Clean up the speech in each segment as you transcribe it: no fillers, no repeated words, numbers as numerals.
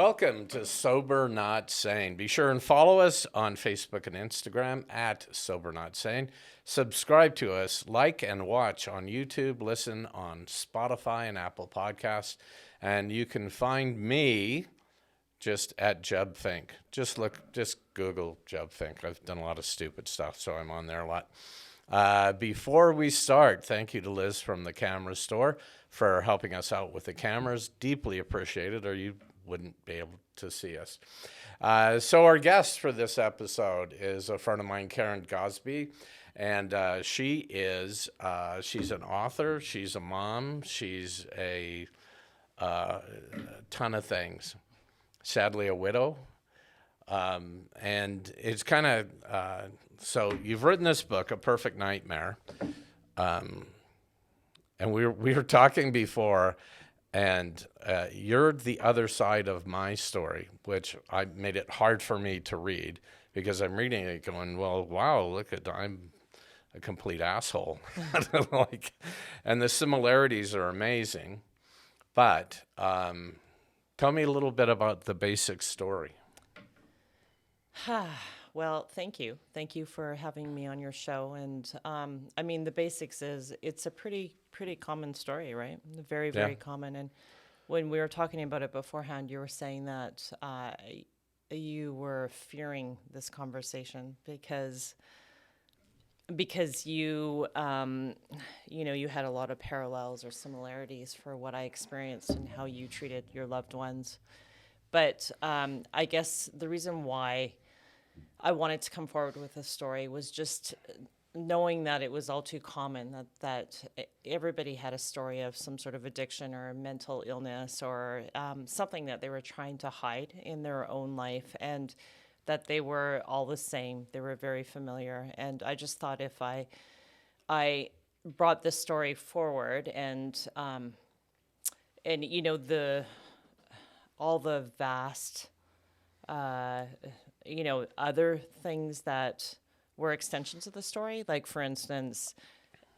Welcome to Sober Not Sane. Be sure and follow us on Facebook and Instagram at Sober Not Sane. Subscribe to us, like and watch on YouTube, listen on Spotify and Apple Podcasts. And you can find me just at Jebb Think. Just Google Jebb Think. I've done a lot of stupid stuff, so I'm on there a lot. Before we start, thank you to Liz from the camera store for helping us out with the cameras. Deeply appreciated, or you wouldn't be able to see us. So our guest for this episode is a friend of mine, Karen Gosbee, and she's an author, she's a mom, she's a ton of things. Sadly, a widow. And it's kind of, so you've written this book, A Perfect Nightmare. And we were talking before, and you're the other side of my story, which I made it hard for me to read because I'm reading it going, well, wow, I'm a complete asshole. And the similarities are amazing. But tell me a little bit about the basic story. Well, thank you. Thank you for having me on your show. And I mean, the basics is it's a pretty common story, right? Very, very common. And when we were talking about it beforehand, you were saying that you were fearing this conversation because you you had a lot of parallels or similarities for what I experienced and how you treated your loved ones. But I guess the reason why I wanted to come forward with this story was just knowing that it was all too common, that everybody had a story of some sort of addiction or mental illness or something that they were trying to hide in their own life, and that they were all the same. They were very familiar. And I just thought if I brought this story forward and all the vast other things that were extensions of the story. Like, for instance,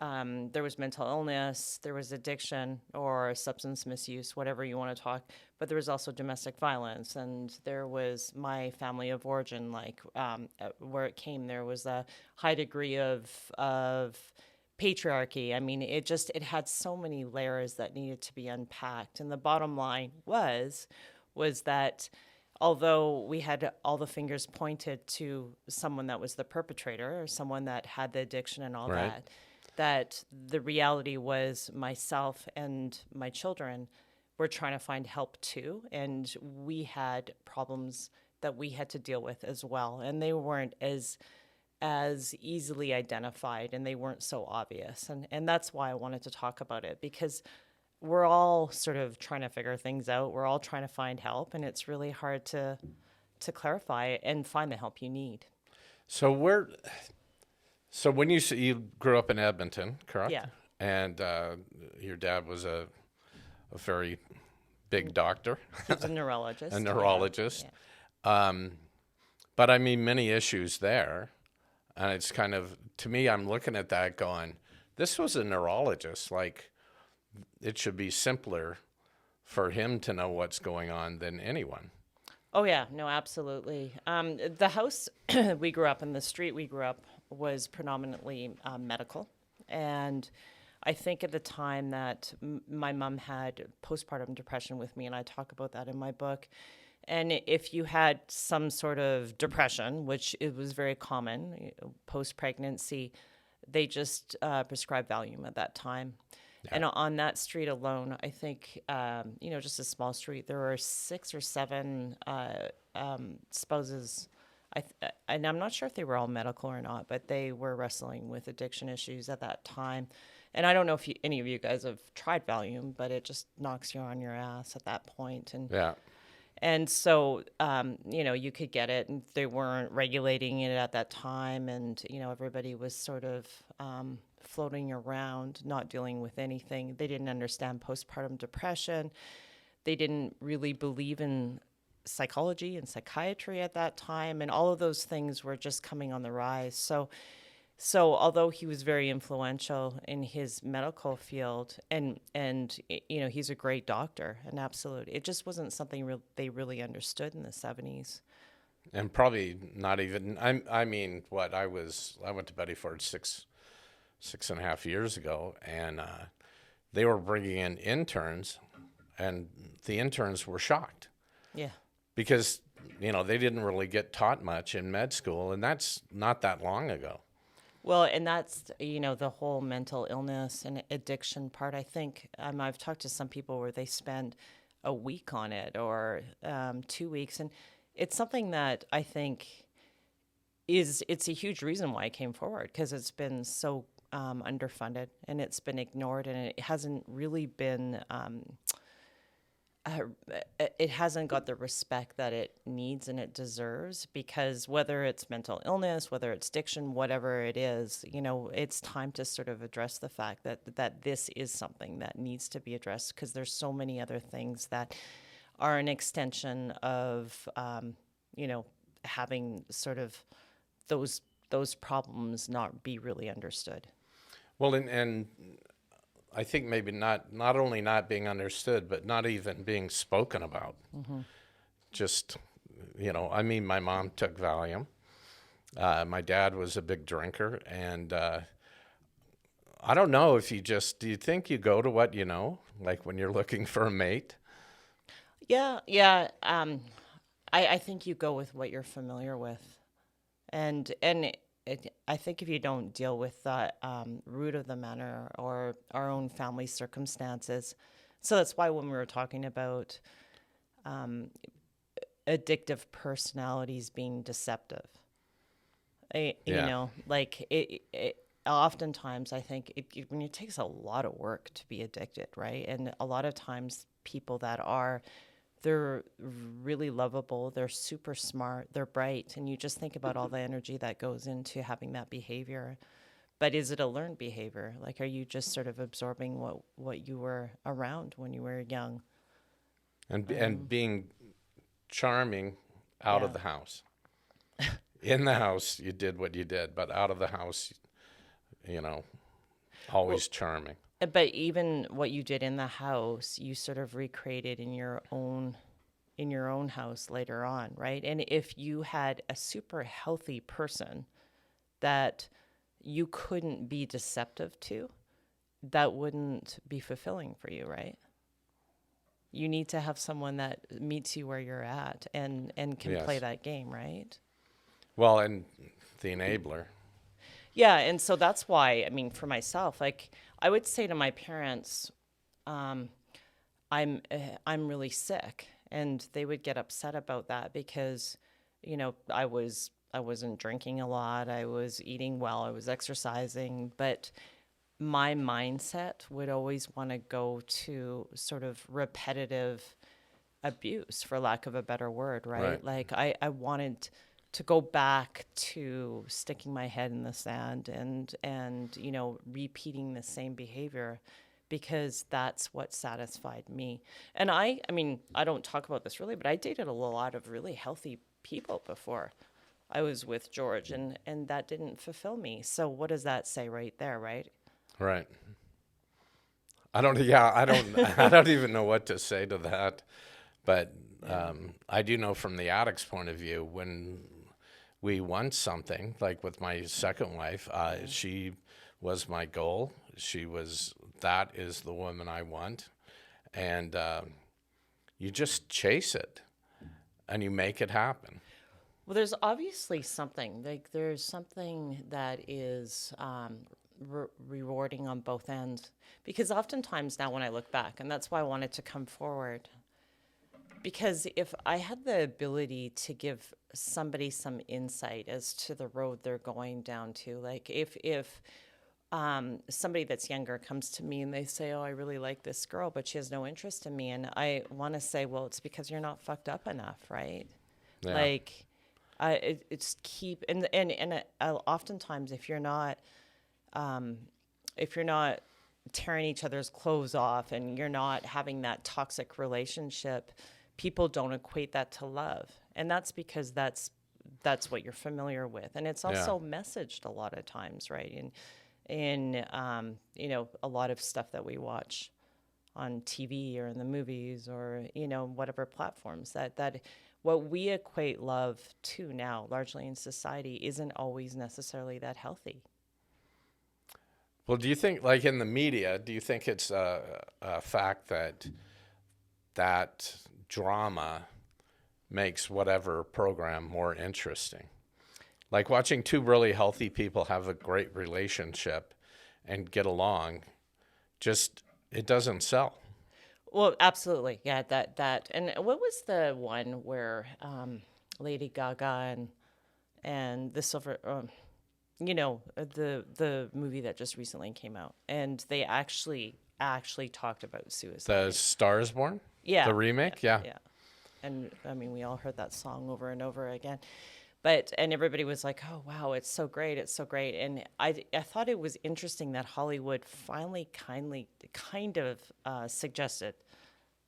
there was mental illness, there was addiction or substance misuse, whatever you want to talk. But there was also domestic violence, and there was my family of origin, where it came. There was a high degree of patriarchy. I mean, it had so many layers that needed to be unpacked. And the bottom line was that although we had all the fingers pointed to someone that was the perpetrator or someone that had the addiction and all Right. that the reality was myself and my children were trying to find help too. And we had problems that we had to deal with as well. And they weren't as easily identified, and they weren't so obvious. And that's why I wanted to talk about it, because we're all sort of trying to figure things out. We're all trying to find help, and it's really hard to clarify and find the help you need. So when you grew up in Edmonton, correct? Yeah. And your dad was a very big doctor. He was a neurologist. A neurologist. Yeah. But I mean, many issues there. And it's kind of, to me, I'm looking at that going, this was a neurologist. Like, it should be simpler for him to know what's going on than anyone. Oh, yeah. No, absolutely. The house we grew up in, the street we grew up, was predominantly medical. And I think at the time that my mom had postpartum depression with me, and I talk about that in my book. And if you had some sort of depression, which it was very common post-pregnancy, they just prescribed Valium at that time. Yeah. And on that street alone, I think, just a small street, there were 6 or 7 spouses. And I'm not sure if they were all medical or not, but they were wrestling with addiction issues at that time. And I don't know if any of you guys have tried Valium, but it just knocks you on your ass at that point. And yeah. And so, you could get it, and they weren't regulating it at that time. And, everybody was sort of floating around, not dealing with anything. They didn't understand postpartum depression. They didn't really believe in psychology and psychiatry at that time. And all of those things were just coming on the rise. So So although he was very influential in his medical field, and you know, he's a great doctor, an absolute, it just wasn't something they really understood in the 70s. And probably not even. I mean, what I went to Betty Ford 6.5 years ago, and they were bringing in interns, and the interns were shocked Yeah. because they didn't really get taught much in med school, and that's not that long ago. Well, and that's, the whole mental illness and addiction part. I think I've talked to some people where they spend a week on it or 2 weeks. And it's something that I think it's a huge reason why I came forward, because it's been so underfunded and it's been ignored, and it hasn't really been it hasn't got the respect that it needs and it deserves, because whether it's mental illness, whether it's addiction, whatever it is, it's time to sort of address the fact that this is something that needs to be addressed, because there's so many other things that are an extension of, having sort of those problems not be really understood. Well, and I think maybe not only not being understood, but not even being spoken about. Mm-hmm. Just, I mean, my mom took Valium. My dad was a big drinker, and I don't know if do you think you go to what you know, like when you're looking for a mate? Yeah. I think you go with what you're familiar with, and I think if you don't deal with the root of the matter or our own family circumstances, so that's why when we were talking about addictive personalities being deceptive, like it oftentimes I think when it takes a lot of work to be addicted, right? And a lot of times people that they're really lovable, they're super smart, they're bright, and you just think about all the energy that goes into having that behavior. But is it a learned behavior? Like, are you just sort of absorbing what you were around when you were young? And being charming out of the house. In the house, you did what you did, but out of the house, always charming. But even what you did in the house, you sort of recreated in your own house later on, right? And if you had a super healthy person that you couldn't be deceptive to, that wouldn't be fulfilling for you, right? You need to have someone that meets you where you're at and can play that game, right? Well, and the enabler. Yeah, and so that's why, I mean, for myself, like, I would say to my parents, I'm really sick, and they would get upset about that because, I wasn't drinking a lot, I was eating well, I was exercising, but my mindset would always want to go to sort of repetitive abuse, for lack of a better word, right? Like I wanted to go back to sticking my head in the sand and repeating the same behavior, because that's what satisfied me. And I mean, I don't talk about this really, but I dated a lot of really healthy people before I was with George, and that didn't fulfill me. So what does that say right there, right? Right. I don't even know what to say to that, but I do know from the addict's point of view, when we want something, like with my second wife, she was my goal. That is the woman I want. And you just chase it and you make it happen. Well, there's obviously something, like there's something that is rewarding on both ends, because oftentimes now when I look back, and that's why I wanted to come forward, because if I had the ability to give somebody some insight as to the road they're going down to, like if somebody that's younger comes to me and they say, oh, I really like this girl, but she has no interest in me, and I want to say, well, it's because you're not fucked up enough, right? Yeah. Like it's keep and oftentimes if you're not tearing each other's clothes off and you're not having that toxic relationship, people don't equate that to love. And that's because that's that's what you're familiar with. And it's also messaged a lot of times, right? In you know, a lot of stuff that we watch on TV or in the movies or, you know, whatever platforms, that what we equate love to now, largely in society, isn't always necessarily that healthy. Well, do you think, like in the media, do you think it's a fact that that drama makes whatever program more interesting? Like watching two really healthy people have a great relationship and get along, just, it doesn't sell. Well, absolutely. Yeah, that. And what was the one where Lady Gaga and the Silver, you know, the movie that just recently came out, and they actually talked about suicide. The Star is Born? Yeah. The remake? Yeah. Yeah. And I mean, we all heard that song over and over again. But, and everybody was like, oh, wow, it's so great. It's so great. And I thought it was interesting that Hollywood finally kind of suggested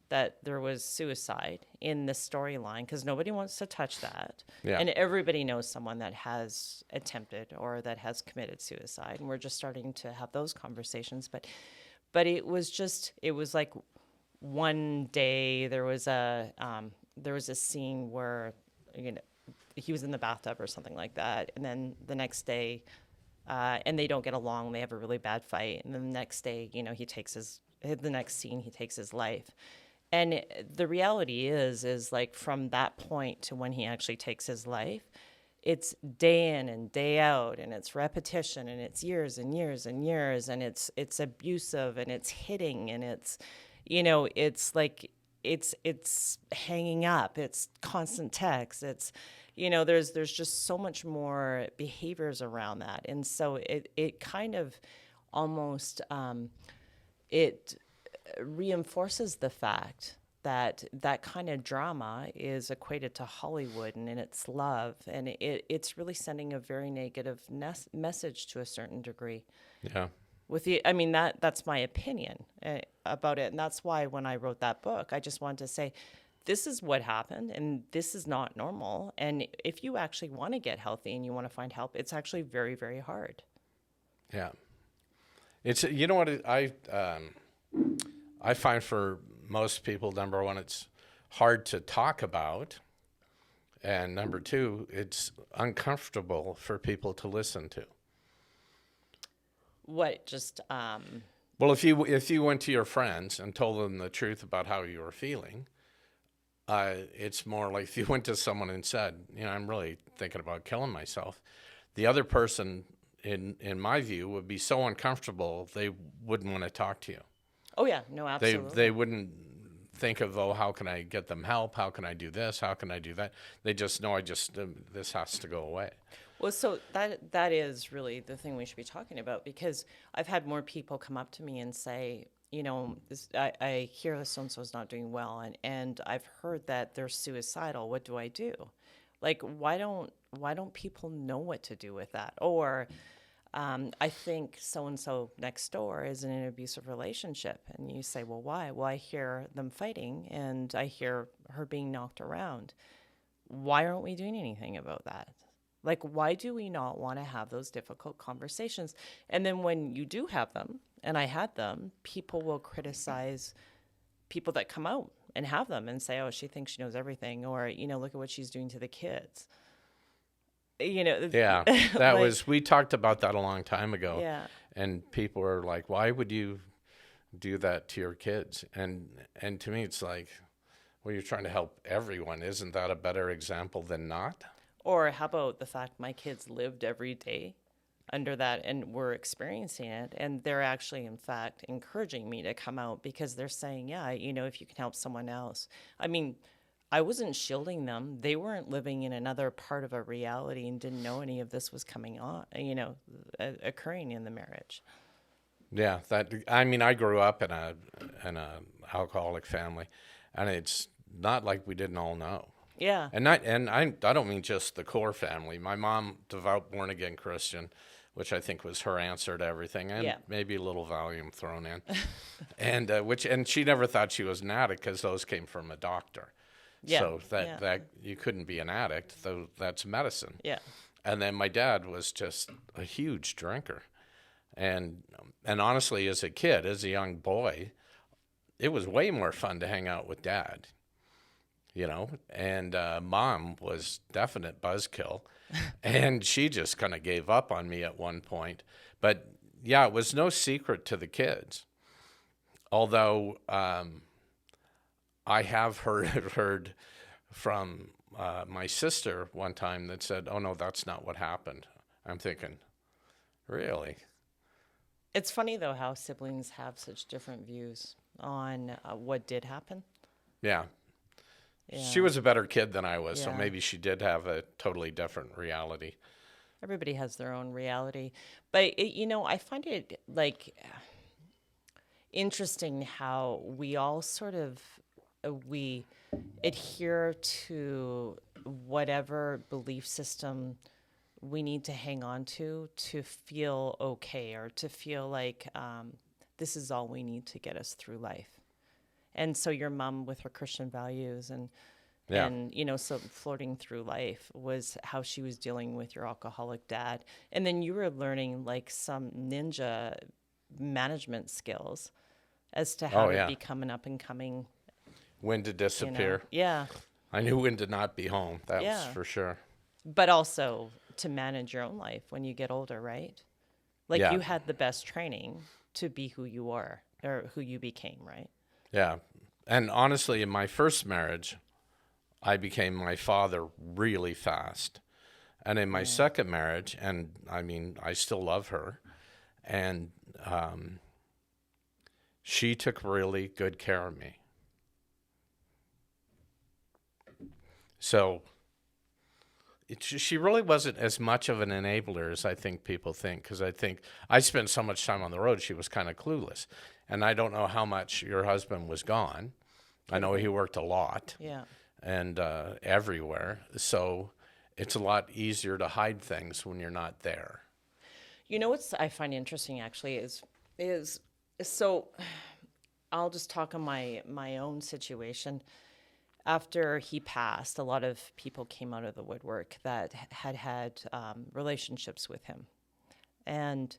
that there was suicide in the storyline, because nobody wants to touch that. Yeah. And everybody knows someone that has attempted or that has committed suicide. And we're just starting to have those conversations. But it was like one day there was a scene where, you know, he was in the bathtub or something like that, and then the next day, and they don't get along. They have a really bad fight, and then the next day, you know, the next scene he takes his life. And the reality is like from that point to when he actually takes his life, it's day in and day out, and it's repetition, and it's years and years and years, and it's abusive, and it's hitting, and it's, you know, it's like it's hanging up, it's constant text, it's, you know, there's just so much more behaviors around that. And so it kind of almost it reinforces the fact that that kind of drama is equated to Hollywood and in its love, and it's really sending a very negative message to a certain degree. Yeah. I mean, that's my opinion about it, and that's why when I wrote that book, I just wanted to say, this is what happened, and this is not normal. And if you actually want to get healthy and you want to find help, it's actually very, very hard. Yeah. It's, you know what, I find for most people, number one, it's hard to talk about. And number two, it's uncomfortable for people to listen to. What, just... Well, if you went to your friends and told them the truth about how you were feeling, it's more like if you went to someone and said, you know, I'm really thinking about killing myself, the other person, in my view, would be so uncomfortable they wouldn't want to talk to you. Oh yeah, no, absolutely. They wouldn't think of, oh, how can I get them help? How can I do this? How can I do that? They just know this has to go away. Well, so that is really the thing we should be talking about, because I've had more people come up to me and say, you know, I hear that so-and-so's not doing well, and I've heard that they're suicidal. What do I do? Like, why don't people know what to do with that? Or I think so-and-so next door is in an abusive relationship. And you say, well, why? Well, I hear them fighting, and I hear her being knocked around. Why aren't we doing anything about that? Like, why do we not want to have those difficult conversations? And then when you do have them, and I had them, people will criticize people that come out and have them and say, oh, she thinks she knows everything, or, you know, look at what she's doing to the kids. You know, yeah, that like, we talked about that a long time ago. Yeah. And people are like, why would you do that to your kids? And to me, it's like, well, you're trying to help everyone. Isn't that a better example than not? Or how about the fact my kids lived every day under that and were experiencing it, and they're actually, in fact, encouraging me to come out because they're saying, yeah, you know, if you can help someone else. I mean, I wasn't shielding them. They weren't living in another part of a reality and didn't know any of this was coming on, you know, occurring in the marriage. Yeah, I mean, I grew up in a alcoholic family, and it's not like we didn't all know. Yeah. And I don't mean just the core family. My mom, devout born again Christian, which I think was her answer to everything, and maybe a little Valium thrown in, and she never thought she was an addict because those came from a doctor. Yeah. So Yeah. that you couldn't be an addict, though that's medicine. Yeah. And then my dad was just a huge drinker. And honestly, as a kid, as a young boy, it was way more fun to hang out with dad, you know. And mom was definite buzzkill, and she just kind of gave up on me at one point. But yeah, it was no secret to the kids. Although I have heard from my sister one time that said, "Oh no, that's not what happened." I'm thinking, really? It's funny though how siblings have such different views on what did happen. Yeah. Yeah. She was a better kid than I was, so Yeah. maybe she did have a totally different reality. Everybody has their own reality, but I find it like interesting how we all sort of we adhere to whatever belief system we need to hang on to feel okay, or to feel like this is all we need to get us through life. And so your mom with her Christian values and Yeah. so floating through life was how she was dealing with your alcoholic dad. And then you were learning like some ninja management skills as to how Oh, to yeah. become an up and coming, When to disappear. Yeah. I knew when to not be home. That was Yeah. for sure. But also to manage your own life when you get older, right? Like Yeah. you had the best training to be who you are or who you became, right? Yeah. And honestly, in my first marriage, I became my father really fast. And in my second marriage, and I mean, I still love her, and she took really good care of me. So she really wasn't as much of an enabler as I think people think, because I think I spent so much time on the road, she was kind of clueless. And I don't know how much your husband was gone. I know he worked a lot. Yeah. And everywhere. So it's a lot easier to hide things when you're not there. You know what I find interesting actually is so I'll just talk on my own situation. After he passed, a lot of people came out of the woodwork that had relationships with him. And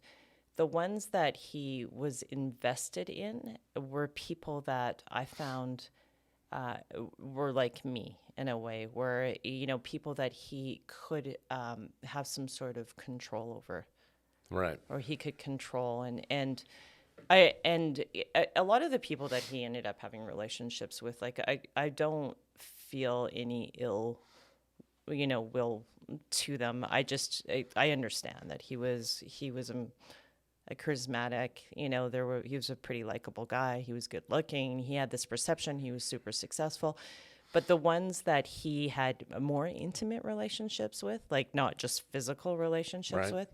the ones that he was invested in were people that I found were like me in a way, where, people that he could have some sort of control over. Right. Or he could control. And a lot of the people that he ended up having relationships with, like, I don't feel any ill, will to them. I understand that he was a charismatic, he was a pretty likable guy. He was good looking. He had this perception. He was super successful. But the ones that he had more intimate relationships with, like not just physical relationships Right. with,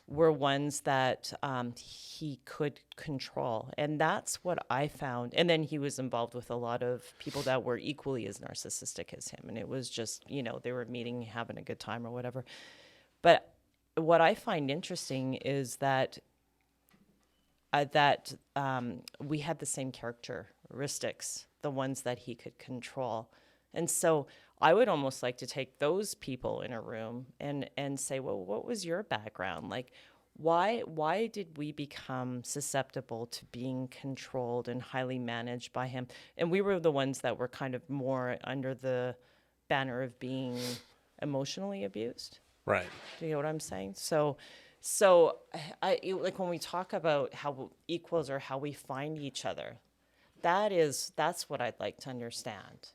were ones that he could control. And that's what I found. And then he was involved with a lot of people that were equally as narcissistic as him. And it was just, they were meeting, having a good time or whatever. But what I find interesting is that we had the same characteristics, the ones that he could control. And so I would almost like to take those people in a room and say, well, what was your background? Like, why did we become susceptible to being controlled and highly managed by him? And we were the ones that were kind of more under the banner of being emotionally abused. Right. Do you know what I'm saying? So like when we talk about how equals or how we find each other, that's what I'd like to understand.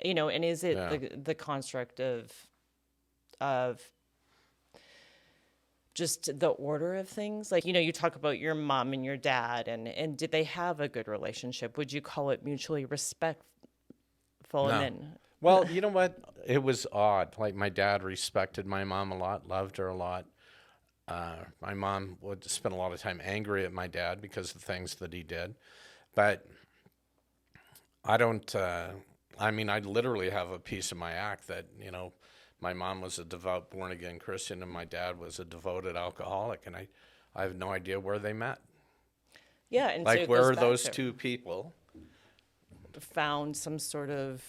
And is it the construct of just the order of things? Like, you talk about your mom and your dad, and did they have a good relationship? Would you call it mutually respectful? No. And then, Well, you know what? It was odd. Like, my dad respected my mom a lot, loved her a lot. My mom would spend a lot of time angry at my dad because of the things that he did. But I don't, I literally have a piece of my act that, my mom was a devout born-again Christian and my dad was a devoted alcoholic. And I have no idea where they met. yeah. And so Like, it where goes are back those to- two people? found some sort of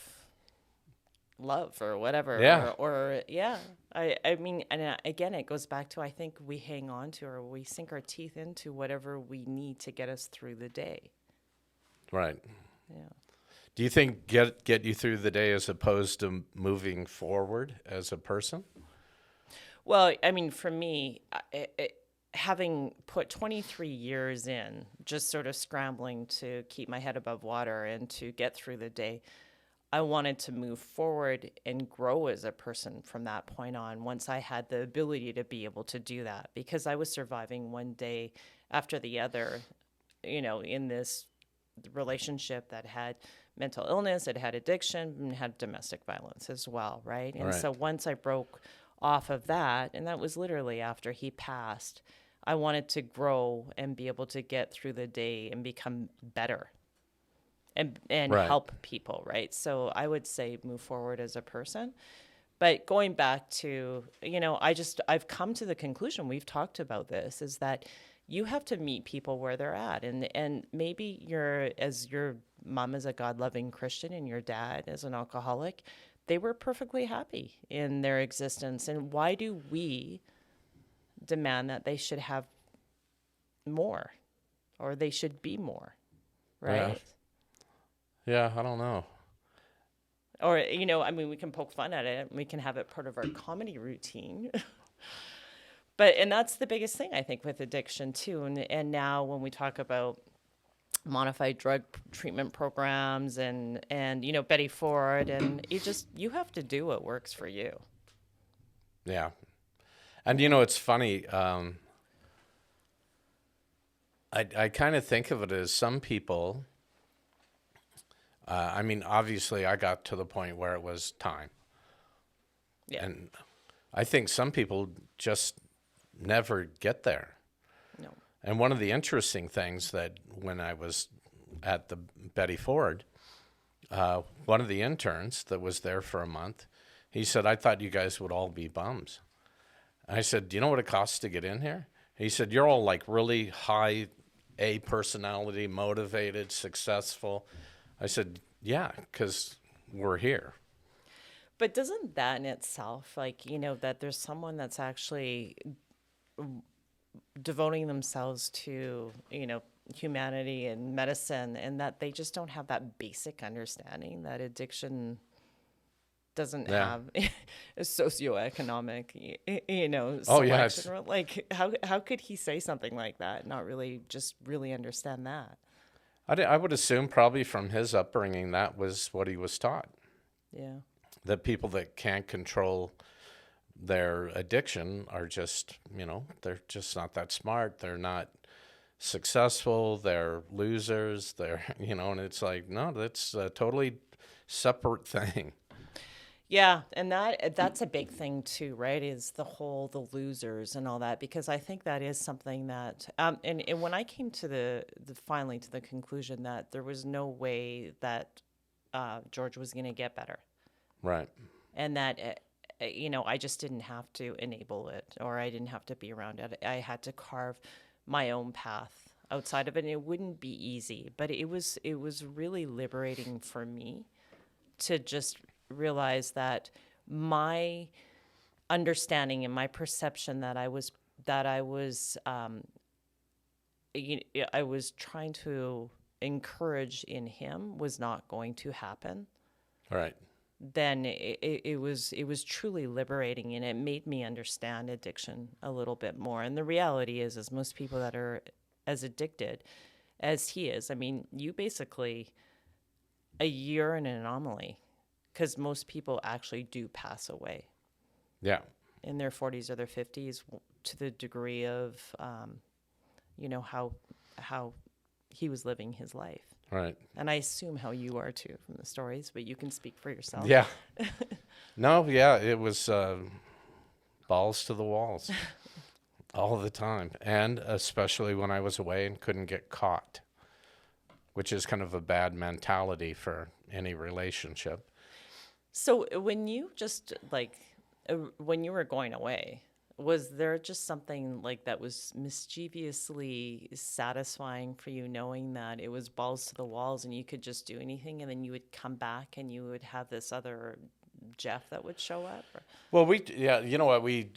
love or whatever. Yeah. Or yeah. I mean, and again, it goes back to, I think we hang on to, or we sink our teeth into whatever we need to get us through the day. Right. Yeah. Do you think get you through the day as opposed to moving forward as a person? Well, I mean, for me, having put 23 years in, just sort of scrambling to keep my head above water and to get through the day, I wanted to move forward and grow as a person from that point on, once I had the ability to be able to do that, because I was surviving one day after the other, in this relationship that had mental illness, it had addiction, and had domestic violence as well, right? And Right. so once I broke off of that, and that was literally after he passed, I wanted to grow and be able to get through the day and become better and Right. help people, right? So I would say move forward as a person. But going back to, I've come to the conclusion, we've talked about this, is that you have to meet people where they're at. And maybe as your mom is a God-loving Christian and your dad is an alcoholic, they were perfectly happy in their existence. And why do we demand that they should have more, or they should be more, right? Yeah, I don't know. Or, I mean, we can poke fun at it. We can have it part of our comedy routine. And that's the biggest thing, I think, with addiction, too. And now when we talk about modified drug treatment programs and Betty Ford, and you have to do what works for you. Yeah. And, it's funny. I kind of think of it as some people, I mean, obviously I got to the point where it was time. Yeah. And I think some people just never get there. No. And one of the interesting things that when I was at the Betty Ford, one of the interns that was there for a month, he said, "I thought you guys would all be bums." I said, "Do you know what it costs to get in here?" He said, "You're all like really high A personality, motivated, successful." I said, "Yeah, because we're here." But doesn't that in itself, that there's someone that's actually devoting themselves to, humanity and medicine, and that they just don't have that basic understanding that addiction doesn't have a socioeconomic, selection. Oh, yeah, Like, how could he say something like that and not really understand that? I would assume probably from his upbringing that was what he was taught. Yeah. That people that can't control their addiction are just, they're just not that smart. They're not successful. They're losers. They're, and it's like, no, that's a totally separate thing. Yeah, and that's a big thing too, right? Is the losers and all that, because I think that is something that and when I came to finally to the conclusion that there was no way that George was going to get better. Right. And that I just didn't have to enable it, or I didn't have to be around it. I had to carve my own path outside of it, and it wouldn't be easy, but it was really liberating for me to just realize that my understanding and my perception that I was trying to encourage in him was not going to happen. Right. Then it was truly liberating, and it made me understand addiction a little bit more. And the reality is most people that are as addicted as he is, I mean, you basically, you're an anomaly, because most people actually do pass away. Yeah. In their 40s or their 50s, to the degree of, how he was living his life. Right. And I assume how you are too from the stories, but you can speak for yourself. Yeah. No, yeah, it was balls to the walls all the time. And especially when I was away and couldn't get caught, which is kind of a bad mentality for any relationship. So when you when you were going away, Was there just something like that was mischievously satisfying for you, knowing that it was balls to the walls and you could just do anything, and then you would come back and you would have this other Jeff that would show up? Or? Well, you know what, we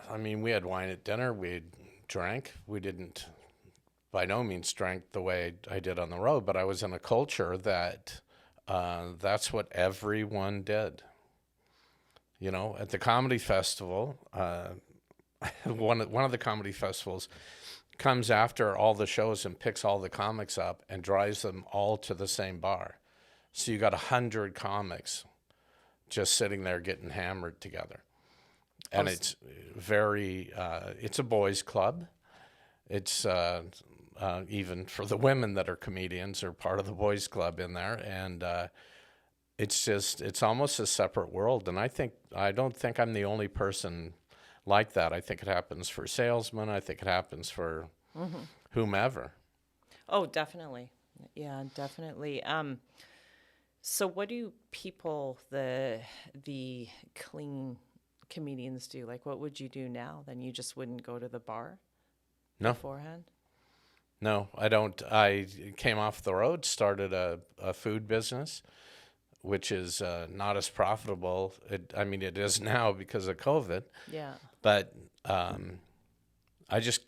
had wine at dinner, we drank, we didn't by no means drank the way I did on the road, but I was in a culture that that's what everyone did. You know, at the comedy festival, one of the comedy festivals comes after all the shows and picks all the comics up and drives them all to the same bar. So you got 100 comics just sitting there getting hammered together. And it's very, it's a boys' club. It's even for the women that are comedians are part of the boys' club in there. And it's almost a separate world. And I don't think I'm the only person like that. I think it happens for salesmen. I think it happens for whomever. Oh, definitely. Yeah, definitely. So what do people, the clean comedians do? Like, what would you do now? Then you just wouldn't go to the bar beforehand? No, I don't. I came off the road, started a food business, which is not as profitable. It is now because of COVID. Yeah. But I just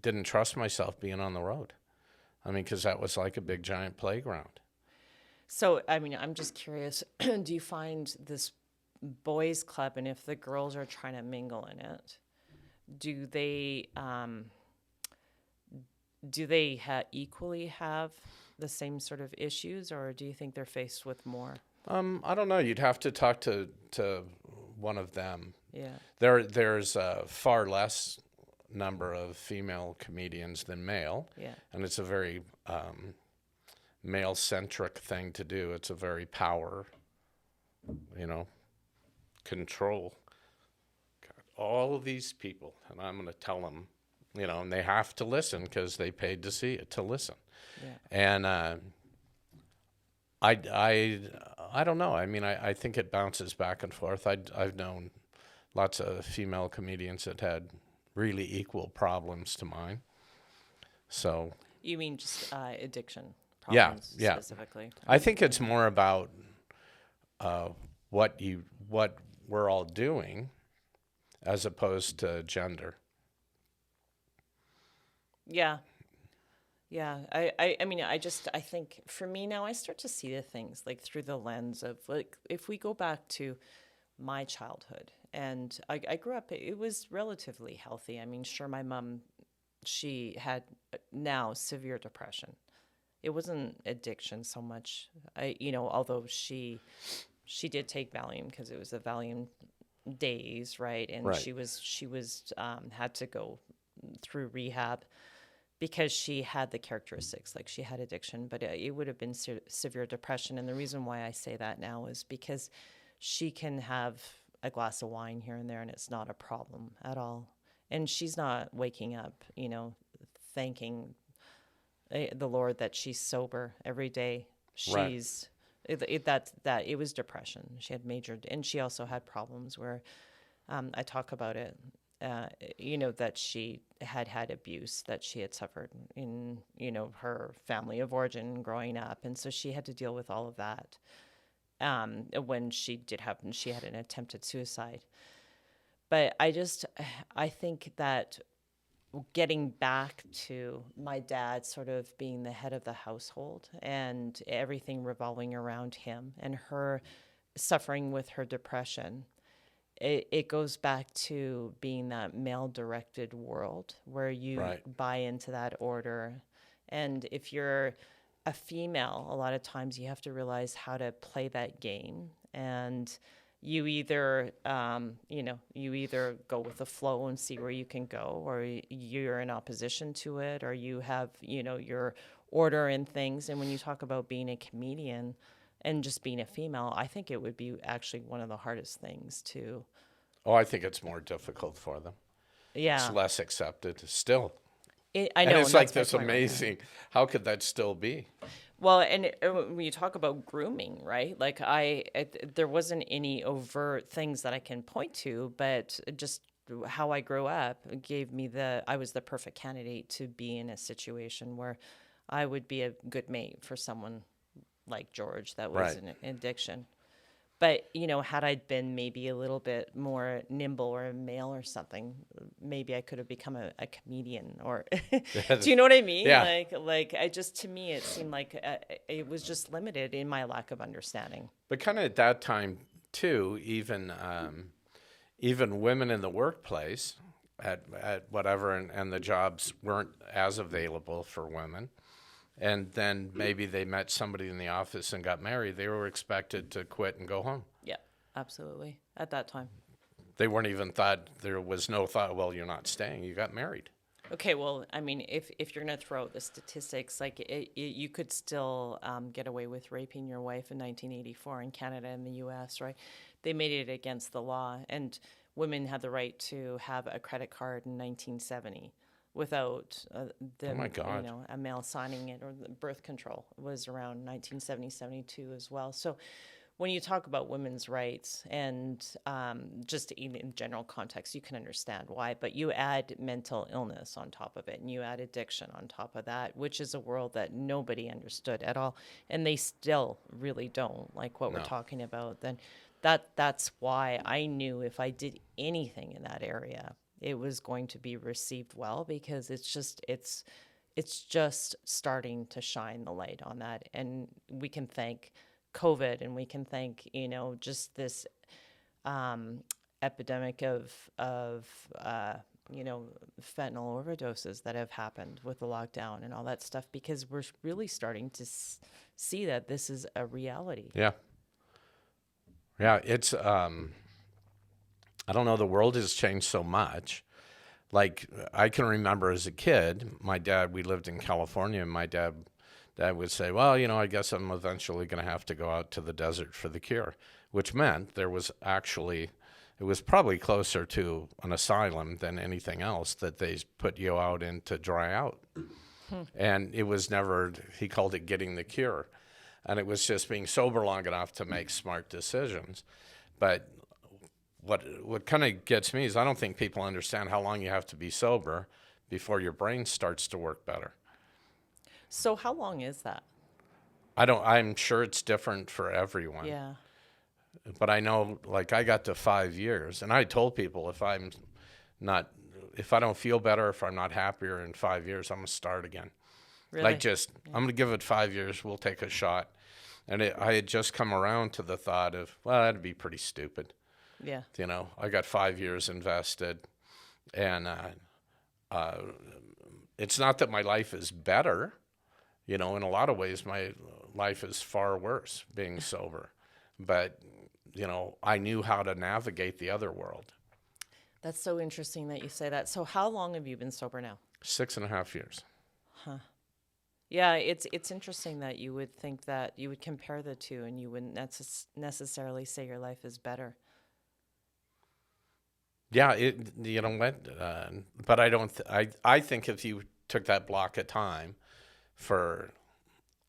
didn't trust myself being on the road. Because that was like a big giant playground. So, I'm just curious, do you find this boys' club, and if the girls are trying to mingle in it, do they equally have the same sort of issues, or do you think they're faced with more? I don't know. You'd have to talk to one of them. Yeah. There's a far less number of female comedians than male. Yeah. And it's a very male-centric thing to do. It's a very power, control. God, all of these people, and I'm going to tell them, and they have to listen because they paid to listen. Yeah. And I don't know. I think it bounces back and forth. I've known lots of female comedians that had really equal problems to mine. So you mean just addiction yeah, problems specifically? I think it's more about what we're all doing as opposed to gender. Yeah. Yeah. I think for me now, I start to see the things like through the lens of, like, if we go back to my childhood, and I grew up, it was relatively healthy. Sure, my mom, she had now severe depression. It wasn't addiction so much. Although she did take Valium because it was the Valium days, right? And right. she was had to go through rehab because she had the characteristics, like she had addiction, but it would have been severe depression. And the reason why I say that now is because she can have a glass of wine here and there, and it's not a problem at all. And she's not waking up, thanking the Lord that she's sober every day. She's that it was depression. She had and she also had problems where I talk about it. That she had abuse that she had suffered in, her family of origin growing up. And so she had to deal with all of that. When she had an attempted suicide. But I think that getting back to my dad sort of being the head of the household and everything revolving around him and her suffering with her depression, it goes back to being that male-directed world where you buy into that order. And if you're a female, a lot of times you have to realize how to play that game. And you either, you either go with the flow and see where you can go, or you're in opposition to it, or you have, your order in things. And when you talk about being a comedian and just being a female, I think it would be actually one of the hardest things to. Oh, I think it's more difficult for them. Yeah. It's less accepted still. I know. And it's like this amazing, how could that still be? Well, and when you talk about grooming, right? Like there wasn't any overt things that I can point to, but just how I grew up gave me I was the perfect candidate to be in a situation where I would be a good mate for someone like George that was Right. in addiction. But, had I been maybe a little bit more nimble or a male or something, maybe I could have become a comedian or, do you know what I mean? Yeah. To me, it seemed like it was just limited in my lack of understanding. But kind of at that time too, even women in the workplace at whatever, and the jobs weren't as available for women. And then maybe they met somebody in the office and got married. They were expected to quit and go home. Yeah, absolutely. At that time. They weren't even thought, there was no thought, well, you're not staying, you got married. Okay, well, I mean, if you're going to throw out the statistics, you could still get away with raping your wife in 1984 in Canada and the U.S., right? They made it against the law, and women had the right to have a credit card in 1970 without Oh my God. a male signing it, or the birth control was around 1970, 72 as well. So when you talk about women's rights and just in general context, you can understand why, but you add mental illness on top of it, and you add addiction on top of that, which is a world that nobody understood at all, and they still really don't, like what we're talking about. Then that's why I knew if I did anything in that area, it was going to be received well, because it's just starting to shine the light on that, and we can thank COVID, and we can thank just this epidemic of fentanyl overdoses that have happened with the lockdown and all that stuff, because we're really starting to see that this is a reality. Yeah. It's I don't know, the world has changed so much. Like, I can remember as a kid, we lived in California, and my dad would say, well, I guess I'm eventually going to have to go out to the desert for the cure, which meant it was probably closer to an asylum than anything else that they put you out in to dry out. And it was never, he called it getting the cure. And it was just being sober long enough to make smart decisions. But what kind of gets me is I don't think people understand how long you have to be sober before your brain starts to work better. So how long is that? I'm sure it's different for everyone. Yeah. But I know, like, I got to 5 years, and I told people if I don't feel better, if I'm not happier in 5 years, I'm going to start again. Really? I'm going to give it 5 years. We'll take a shot. And I had just come around to the thought of, well, that'd be pretty stupid. Yeah. I got 5 years invested, and it's not that my life is better. In a lot of ways, my life is far worse being sober. But, I knew how to navigate the other world. That's so interesting that you say that. So how long have you been sober now? 6.5 years. Huh. Yeah, it's interesting that you would think that you would compare the two, and you wouldn't necessarily say your life is better. Yeah, you know what? But I don't. I think if you took that block of time, for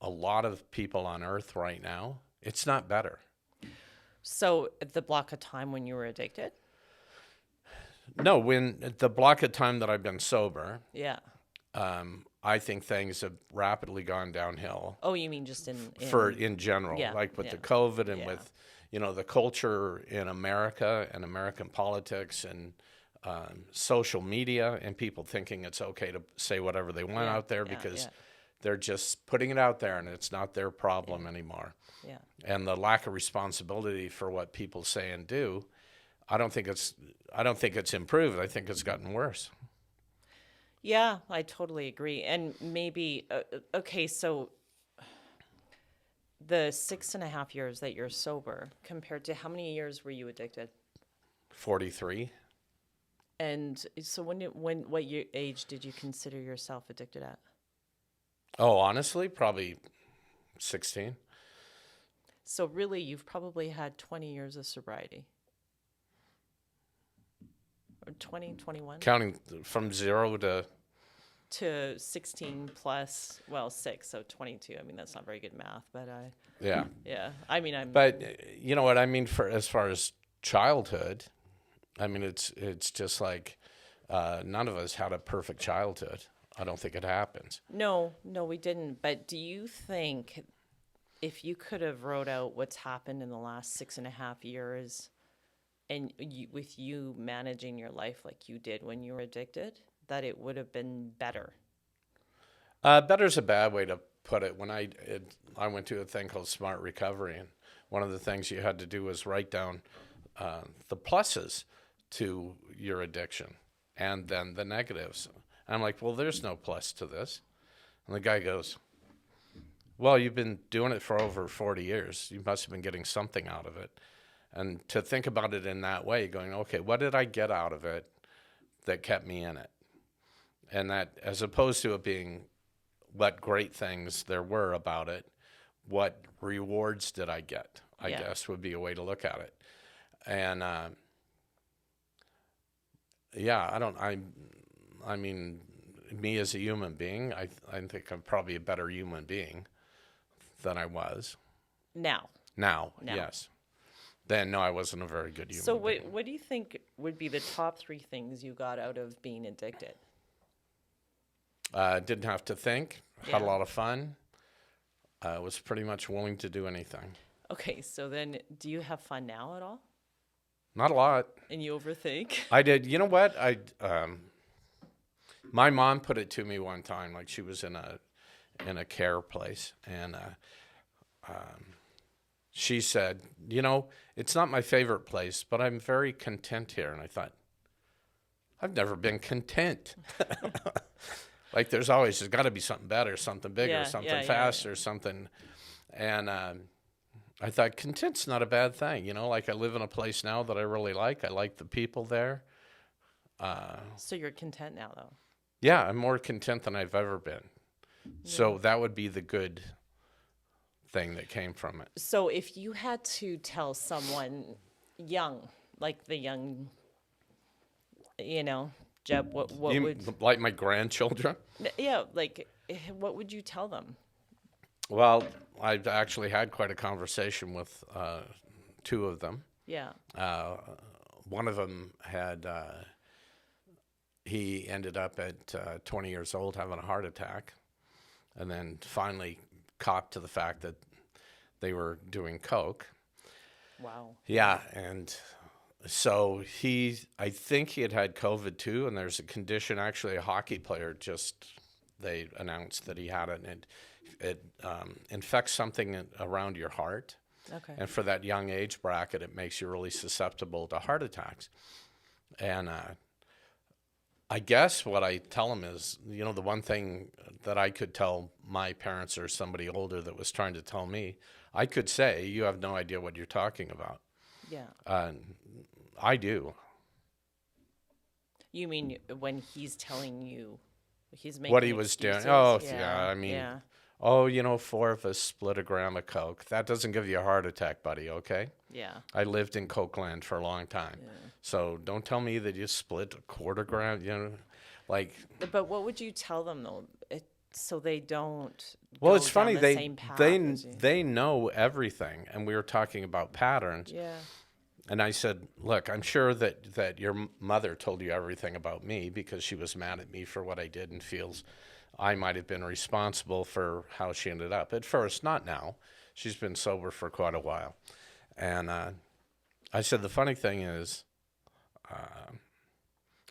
a lot of people on Earth right now, it's not better. So the block of time when you were addicted? No, when the block of time that I've been sober, Yeah. I think things have rapidly gone downhill. Oh, you mean just in general, Yeah, like with yeah. the COVID and Yeah. with the culture in America and American politics and social media, and people thinking it's okay to say whatever they want Yeah, out there yeah, because yeah. they're just putting it out there and it's not their problem anymore. Yeah. And the lack of responsibility for what people say and do, I don't think it's improved. I think it's gotten worse. Yeah, I totally agree. And maybe, okay, so the 6.5 years that you're sober compared to how many years were you addicted? 43. And so what age did you consider yourself addicted at? Oh, honestly, probably 16. So really, you've probably had 20 years of sobriety. Or 20, 21? Counting from 0 To 16 plus, well, 6, so 22. I mean, that's not very good math, but yeah. I mean, But you know what I mean, for as far as childhood, I mean, it's just like none of us had a perfect childhood. I don't think it happens. No, we didn't. But do you think if you could have wrote out what's happened in the last 6.5 years and with you managing your life like you did when you were addicted, that it would have been better? Better's a bad way to put it. When I went to a thing called Smart Recovery, and one of the things you had to do was write down the pluses to your addiction and then the negatives. And I'm like, well, there's no plus to this. And the guy goes, well, you've been doing it for over 40 years. You must have been getting something out of it. And to think about it in that way, going, okay, what did I get out of it that kept me in it? And that, as opposed to it being what great things there were about it, what rewards did I get, I guess would be a way to look at it. And I mean, me as a human being, I think I'm probably a better human being than I was. Now, yes. Then, no, I wasn't a very good human being. So what do you think would be the top 3 things you got out of being addicted? Didn't have to think, had a lot of fun, was pretty much willing to do anything. Okay, so then do you have fun now at all? Not a lot. And you overthink? I did. You know what? My mom put it to me one time, like she was in a care place, and she said, you know, it's not my favorite place, but I'm very content here. And I thought, I've never been content. Like there's got to be something better, something bigger, something faster, something. And I thought content's not a bad thing. You know, like I live in a place now that I really like. I like the people there. So you're content now, though? Yeah, I'm more content than I've ever been. Yeah. So that would be the good thing that came from it. So if you had to tell someone young, like the young, you know, Jebb, what would... Like my grandchildren? Yeah, like what would you tell them? Well, I've actually had quite a conversation with 2 of them. Yeah. One of them had... he ended up at 20 years old having a heart attack, and then finally copped to the fact that they were doing coke. Wow. Yeah, and so I think he had COVID too, and there's a condition, actually a hockey player they announced that he had it, and it infects something around your heart. Okay. And for that young age bracket, it makes you really susceptible to heart attacks. And I guess what I tell them is, you know, the one thing that I could tell my parents or somebody older that was trying to tell me, I could say, you have no idea what you're talking about. Yeah. I do. You mean when he's telling you he's making what he was excuses? doing? Oh, yeah. I mean, yeah. Oh, you know, 4 of us split a gram of coke. That doesn't give you a heart attack, buddy, okay? Yeah. I lived in Cokeland for a long time. Yeah. So don't tell me that you split a quarter gram, you know, like... But what would you tell them, though, so they don't Well, go it's funny, down the same path they know everything, and we were talking about patterns. Yeah. And I said, look, I'm sure that your mother told you everything about me because she was mad at me for what I did and feels I might have been responsible for how she ended up. At first, not now. She's been sober for quite a while. And I said, the funny thing is,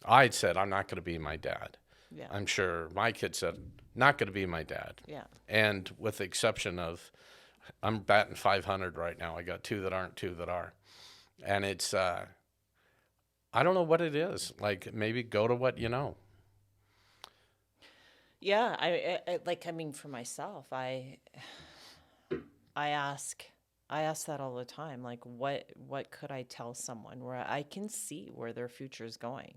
I'd said, I'm not going to be my dad. Yeah. I'm sure my kid said, not going to be my dad. Yeah. And with the exception of, I'm batting 500 right now. I got 2 that aren't, 2 that are. And it's, I don't know what it is. Like, maybe go to what you know. Yeah, I mean, for myself, I ask that all the time. Like, what could I tell someone where I can see where their future is going?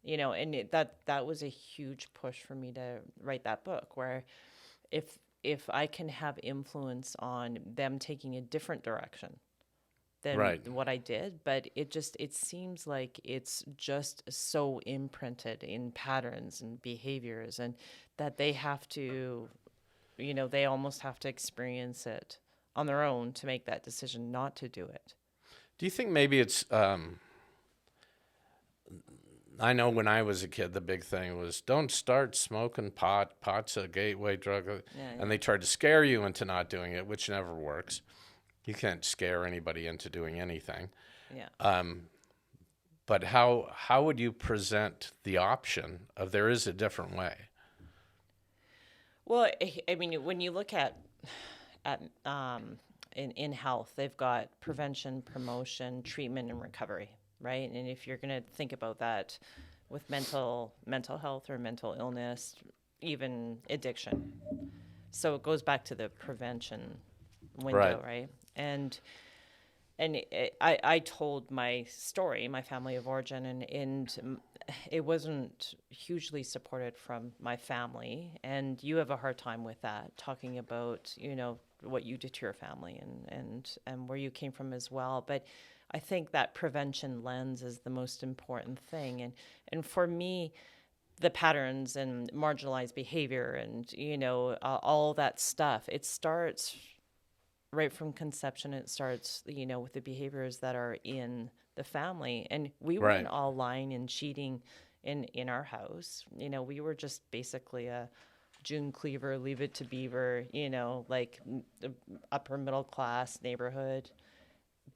You know, and that was a huge push for me to write that book. Where, if I can have influence on them taking a different direction than what I did, but it seems like it's just so imprinted in patterns and behaviors, and that they have to, you know, they almost have to experience it on their own to make that decision not to do it. Do you think maybe it's I know when I was a kid, the big thing was don't start smoking pot. Pot's a gateway drug. And they tried to scare you into not doing it, which never works. You can't scare anybody into doing anything. Yeah. But how would you present the option of there is a different way? Well, I mean, when you look at in health, they've got prevention, promotion, treatment, and recovery, right? And if you're going to think about that with mental health or mental illness, even addiction, so it goes back to the prevention window, right? And I told my story, my family of origin, and it wasn't hugely supported from my family. And you have a hard time with that, talking about, what you did to your family and where you came from as well. But I think that prevention lens is the most important thing. And for me, the patterns and marginalized behavior and, all that stuff, it starts right from conception. It starts, with the behaviors that are in the family. And we weren't all lying and cheating in our house. We were just basically a June Cleaver, Leave It to Beaver, like upper middle class neighborhood.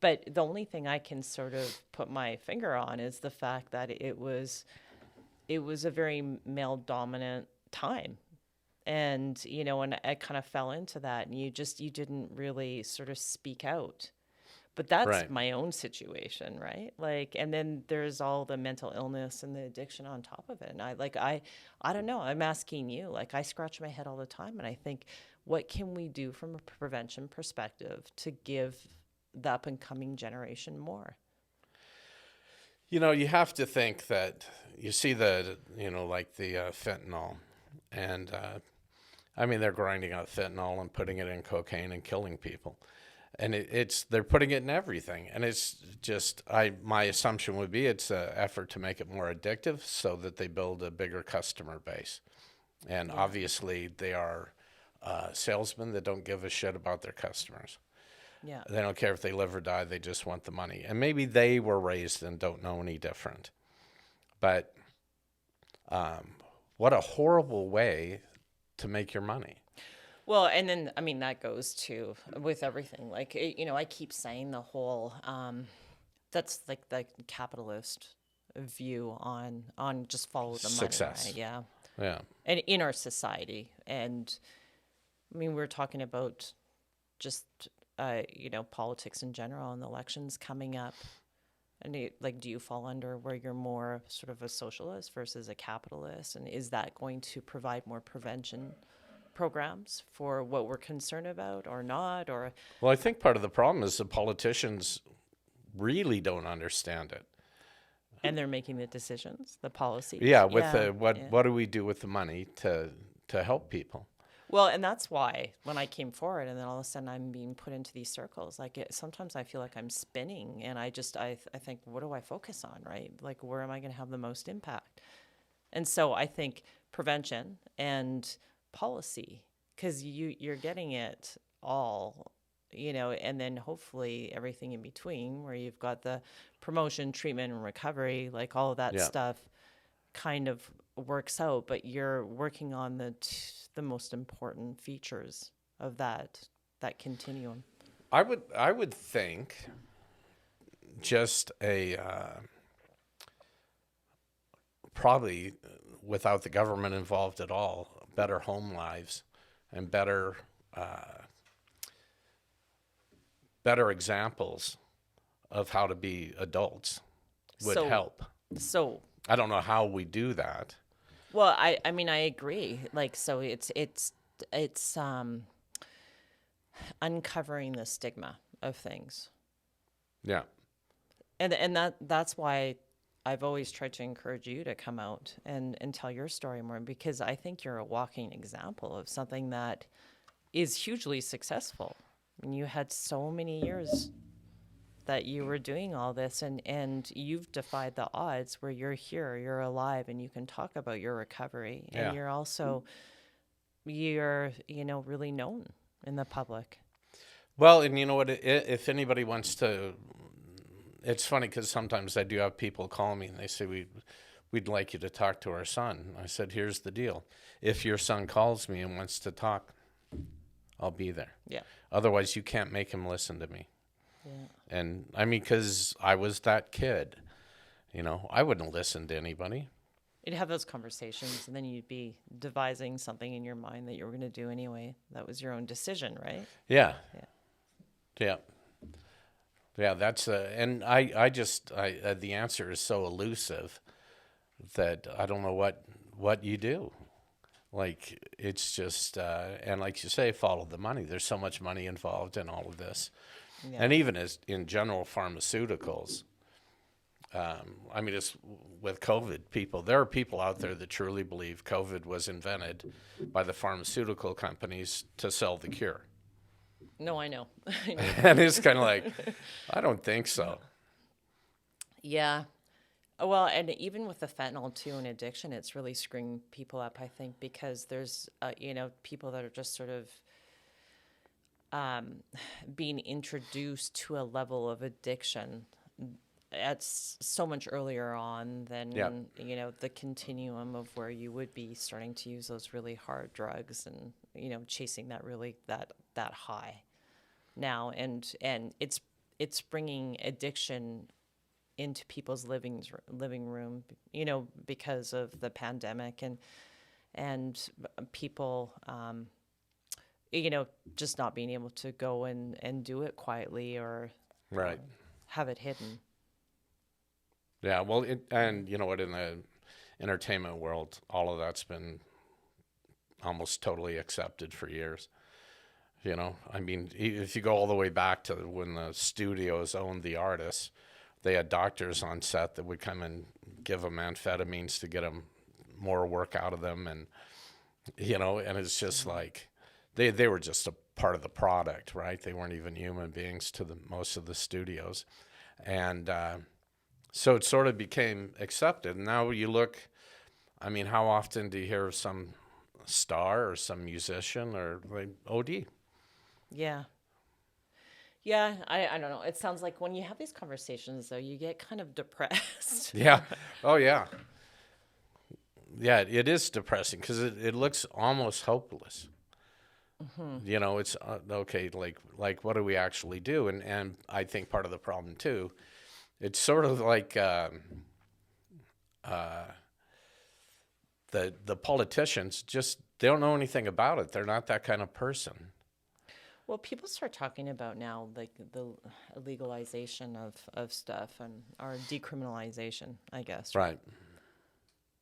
But the only thing I can sort of put my finger on is the fact that it was a very male dominant time. And, and I kind of fell into that, and you didn't really sort of speak out. But that's my own situation, right? Like, and then there's all the mental illness and the addiction on top of it. And I don't know. I'm asking you. Like, I scratch my head all the time, and I think, what can we do from a prevention perspective to give the up and coming generation more? You have to think that you see like the fentanyl, and they're grinding out fentanyl and putting it in cocaine and killing people. And they're putting it in everything. And it's just, my assumption would be it's an effort to make it more addictive so that they build a bigger customer base. And obviously they are salesmen that don't give a shit about their customers. Yeah. They don't care if they live or die. They just want the money. And maybe they were raised and don't know any different. But what a horrible way to make your money. Well, and then, that goes to with everything. Like, I keep saying the whole, that's like the capitalist view on just follow the success. Money, right? Yeah. Yeah. And in our society. And we're talking about just, politics in general and the elections coming up. And do you fall under where you're more sort of a socialist versus a capitalist? And is that going to provide more prevention programs for what we're concerned about or not? Or well, I think part of the problem is the politicians really don't understand it, and they're making the decisions, the policies. What do we do with the money to help people? Well, and that's why when I came forward, and then all of a sudden I'm being put into these circles, sometimes I feel like I'm spinning, and I think, what do I focus on, right? Like, where am I going to have the most impact? And so I think prevention and policy, because you're getting it all, and then hopefully everything in between, where you've got the promotion, treatment, and recovery, like all of that stuff kind of works out, but you're working on the most important features of that continuum. I would think just probably without the government involved at all, better home lives and better examples of how to be adults would help. So I don't know how we do that. Well, I agree. Like, so it's uncovering the stigma of things. Yeah. And that's why I've always tried to encourage you to come out and tell your story more, because I think you're a walking example of something that is hugely successful. You had so many years that you were doing all this, and you've defied the odds, where you're here, you're alive, and you can talk about your recovery. And you're also, really known in the public. Well, and you know what, if anybody wants to, it's funny because sometimes I do have people call me and they say, we we'd like you to talk to our son. I said, here's the deal. If your son calls me and wants to talk, I'll be there. Yeah. Otherwise, you can't make him listen to me. Yeah. And I mean, because I was that kid, I wouldn't listen to anybody. You'd have those conversations, and then you'd be devising something in your mind that you were going to do anyway. That was your own decision, right? Yeah. Yeah. Yeah. Yeah, that's and the answer is so elusive that I don't know what you do. Like, it's just and like you say, follow the money. There's so much money involved in all of this. Yeah. And even as in general pharmaceuticals, I mean, it's with COVID, there are people out there that truly believe COVID was invented by the pharmaceutical companies to sell the cure. No, I know. I know. And it's kind of like, I don't think so. Yeah. Well, and even with the fentanyl too and addiction, it's really screwing people up, I think, because there's, people that are just sort of being introduced to a level of addiction at so much earlier on than, the continuum of where you would be starting to use those really hard drugs and, chasing that really, that high now. And it's bringing addiction into people's living room, because of the pandemic and people, just not being able to go and do it quietly or Right. have it hidden. Yeah, well, and you know what, in the entertainment world, all of that's been almost totally accepted for years. I mean, if you go all the way back to when the studios owned the artists, they had doctors on set that would come and give them amphetamines to get them more work out of them. And, and it's just like, they were just a part of the product, right? They weren't even human beings to most of the studios. And so it sort of became accepted. And now you look, I mean, how often do you hear of some star or some musician or like OD? Yeah. Yeah, I don't know. It sounds like when you have these conversations, though, you get kind of depressed. Yeah. Oh, yeah. Yeah, it is depressing because it looks almost hopeless. Mm-hmm. It's okay. Like, what do we actually do? And I think part of the problem too, it's sort of like the politicians they don't know anything about it. They're not that kind of person. Well, people start talking about now, like the legalization of stuff or decriminalization, I guess. Right.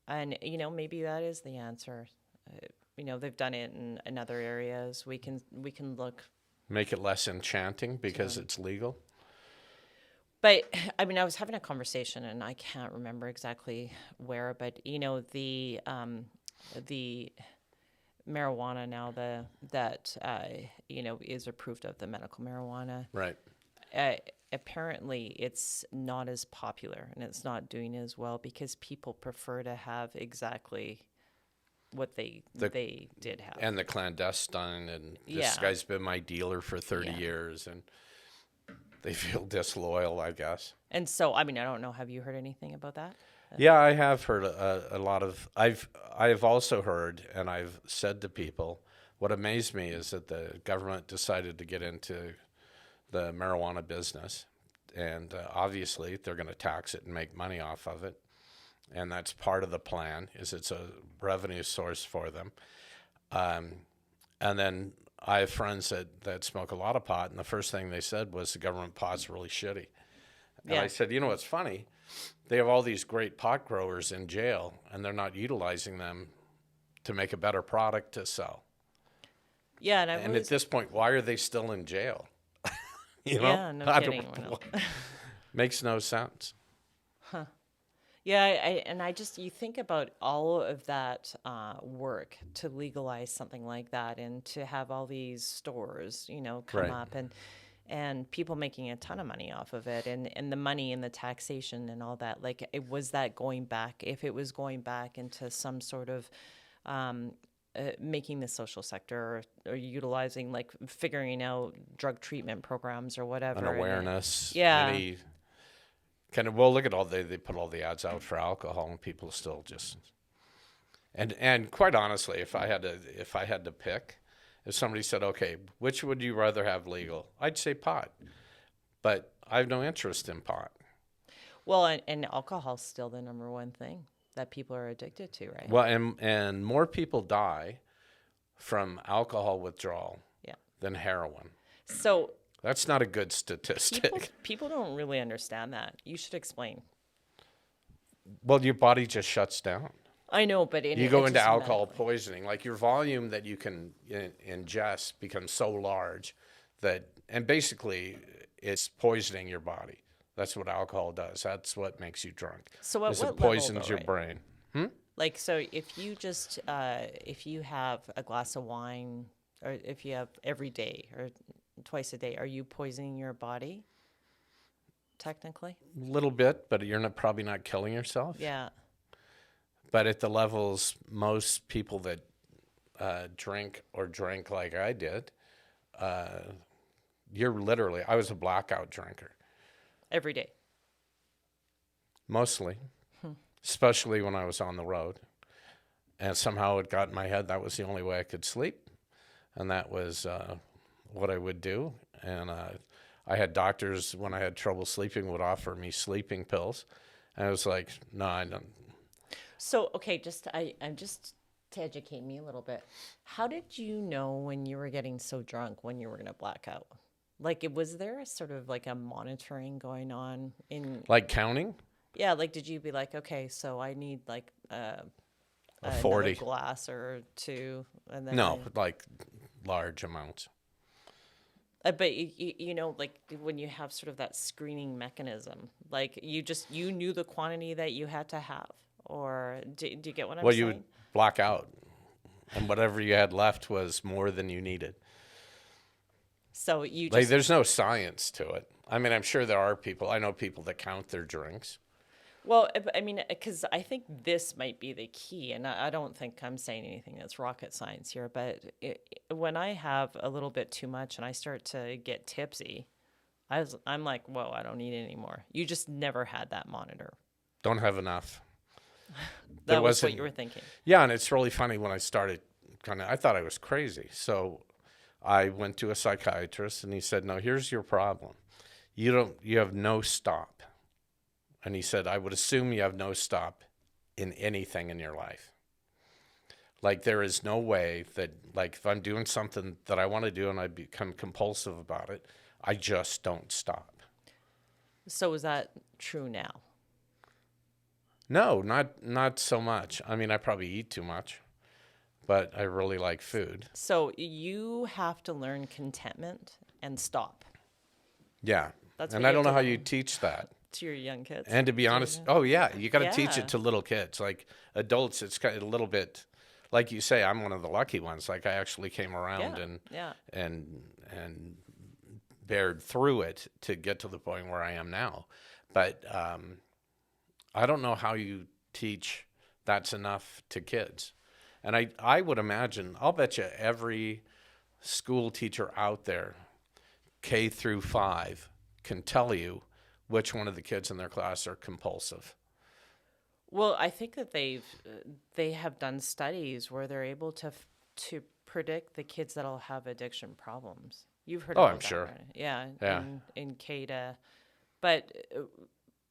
And, maybe that is the answer. They've done it in other areas. We can look. Make it less enchanting because it's legal. But, I mean, I was having a conversation, and I can't remember exactly where, but, the marijuana now that is approved of, the medical marijuana. Right. Apparently it's not as popular and it's not doing as well because people prefer to have exactly what they did have. And the clandestine, and this guy's been my dealer for 30 years, and they feel disloyal, I guess. And so, I mean, I don't know. Have you heard anything about that? Yeah, I have heard a lot of. I've also heard, and I've said to people, what amazed me is that the government decided to get into the marijuana business, and obviously they're going to tax it and make money off of it, and that's part of the plan. Is it's a revenue source for them, and then I have friends that smoke a lot of pot, and the first thing they said was the government pot's really shitty. And I said, what's funny? They have all these great pot growers in jail, and they're not utilizing them to make a better product to sell. Yeah, and at this point, why are they still in jail? Yeah, no kidding. Makes no sense. Huh. Yeah, you think about all of that work to legalize something like that and to have all these stores, come up and people making a ton of money off of it and the money and the taxation and all that. Like, was that going back? If it was going back into some sort of making the social sector or utilizing, like figuring out drug treatment programs or whatever. An awareness. Yeah. Well, look at they put all the ads out for alcohol, and people still just. And quite honestly, if I had to pick, if somebody said, okay, which would you rather have legal? I'd say pot, but I have no interest in pot. Well, and alcohol's still the number one thing that people are addicted to, right? Well, and more people die from alcohol withdrawal than heroin. So that's not a good statistic. People don't really understand that. You should explain. Well, your body just shuts down. I know, but you go into alcohol poisoning. Like your volume that you can ingest becomes so large and basically it's poisoning your body. That's what alcohol does. That's what makes you drunk. So at what it poisons level, your brain. Like, so if you just, if you have a glass of wine, or if you have every day or twice a day, are you poisoning your body? Technically? A little bit, but you're probably not killing yourself. Yeah. But at the levels most people that drink or drink like I did, you're literally, I was a blackout drinker. Every day? Mostly. Especially when I was on the road. And somehow it got in my head that was the only way I could sleep. And that was what I would do. And I had doctors, when I had trouble sleeping, would offer me sleeping pills. And I was like, no, I don't. So, okay, I'm just to educate me a little bit. How did you know when you were getting so drunk when you were going to black out? Like, was there a sort of like a monitoring going on in... Like counting? Yeah, like, did you be like, okay, so I need like a 40 glass or two, and then no, like large amounts. But you know, like when you have sort of that screening mechanism, like you knew the quantity that you had to have, or do you get what I'm saying? Well, you would black out, and whatever you had left was more than you needed. So you just... Like, there's no science to it. I mean, I'm sure there are people. I know people that count their drinks. Well, I mean, because I think this might be the key, and I don't think I'm saying anything that's rocket science here, but when I have a little bit too much and I start to get tipsy, I'm like, whoa, I don't need it anymore. You just never had that monitor. Don't have enough. That was what you were thinking. Yeah, and it's really funny when I started I thought I was crazy. So I went to a psychiatrist, and he said, no, here's your problem. You have no stop. And he said, I would assume you have no stop in anything in your life. Like, there is no way that, like, if I'm doing something that I want to do and I become compulsive about it, I just don't stop. So is that true now? No, not so much. I mean, I probably eat too much, but I really like food. So you have to learn contentment and stop. Yeah. That's and I don't know how you teach that. To your young kids. And to be honest, oh yeah, you got to teach it to little kids. Like adults, it's kind of a little bit, like you say, I'm one of the lucky ones. Like I actually came around and bared through it to get to the point where I am now. But I don't know how you teach that's enough to kids. And I would imagine, I'll bet you every school teacher out there, K through 5, can tell you which one of the kids in their class are compulsive. Well, I think that they have done studies where they're able to predict the kids that'll have addiction problems. You've heard about that, sure. Right? Yeah. In K-DA. But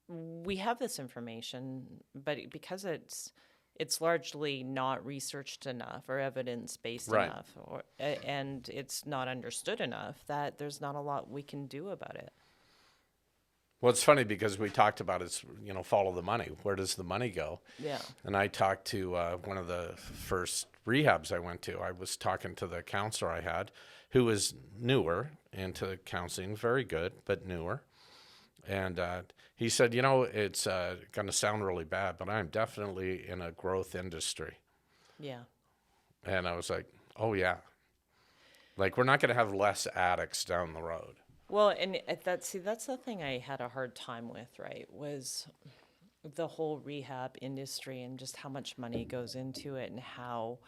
we have this information, but because it's largely not researched enough or evidence-based enough, and it's not understood enough, that there's not a lot we can do about it. Well, it's funny because we talked about follow the money. Where does the money go? Yeah. And I talked to one of the first rehabs I went to. I was talking to the counselor I had, who was newer into counseling, very good, but newer. And he said, it's going to sound really bad, but I'm definitely in a growth industry. Yeah. And I was like, oh, yeah. Like, we're not going to have less addicts down the road. Well, and that's the thing I had a hard time with, right, was the whole rehab industry and just how much money goes into it and how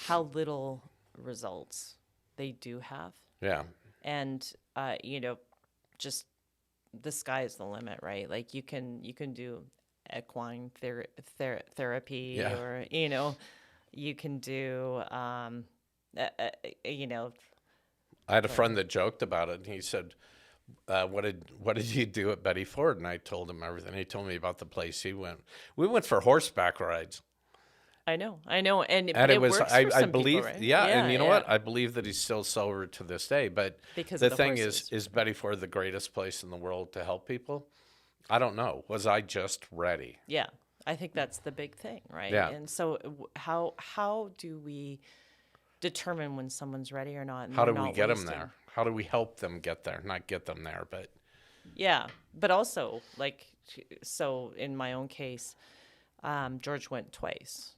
little results they do have. Yeah. And, just the sky is the limit, right? Like you can do equine therapy, Yeah. or you can do you know, I had a friend that joked about it, and he said, what did you do at Betty Ford? And I told him everything. He told me about the place he went. We went for horseback rides. I know, and And but it it was, works for some believe, people, right? yeah, and you know yeah, what? I believe that he's still sober to this day. But because the of the thing horses. is Betty Ford the greatest place in the world to help people? I don't know. Was I just ready? Yeah, I think that's the big thing, right? Yeah. And so, how do we determine when someone's ready or not, and How they're do we not get them wasting? there? How do we help them get there? Not get them there, but Yeah, but also like, so in my own case, George went twice.